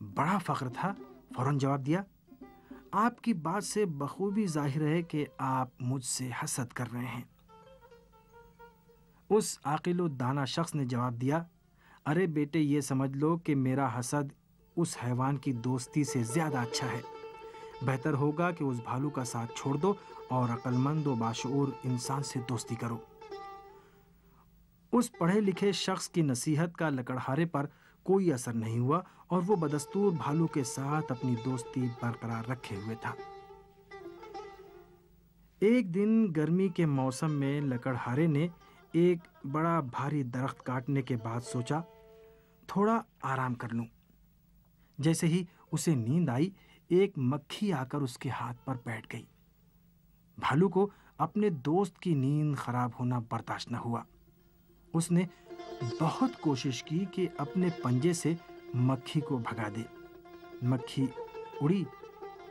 बड़ा फख्र था, फौरन जवाब दिया, आपकी बात से बखूबी जाहिर है कि आप मुझसे हसद कर रहे हैं। उस आकिल दाना शख्स ने जवाब दिया, अरे बेटे, ये समझ लो कि मेरा हसद उस हैवान की दोस्ती से ज़्यादा अच्छा है। बेहतर होगा कि उस भालू का साथ छोड़ दो और अक्लमंद व बाशऊर इंसान से दोस्ती करो। उस पढ़े लिखे शख्स की नसीहत का लकड़हारे पर कोई असर नहीं हुआ और वो बदस्तूर भालू के साथ अपनी दोस्ती बरकरार रखे हुए था। एक दिन गर्मी के मौसम में लकड़हारे ने एक बड़ा भारी दरख्त काटने के बाद सोचा, थोड़ा आराम कर लूं। जैसे ही उसे नींद आई, एक मक्खी आकर उसके हाथ पर बैठ गई। भालू को अपने दोस्त की नींद खराब होना बर्दाश्त न हुआ। उसने बहुत कोशिश की कि अपने पंजे से मक्खी को भगा दे। मक्खी उड़ी,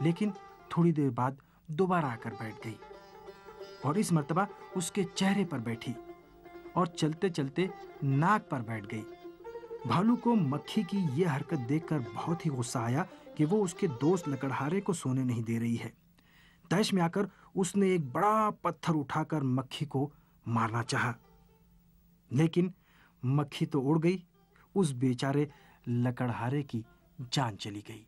लेकिन थोड़ी देर बाद दोबारा आकर बैठ गई और इस मर्तबा उसके चेहरे पर बैठी और चलते चलते नाक पर बैठ गई। भालू को मक्खी की यह हरकत देखकर बहुत ही गुस्सा आया कि वो उसके दोस्त लकड़हारे को सोने नहीं दे रही है। तैश में आकर उसने एक बड़ा पत्थर उठाकर मक्खी को मारना चाहा, लेकिन मक्खी तो उड़ गई। उस बेचारे लकड़हारे की जान चली गई।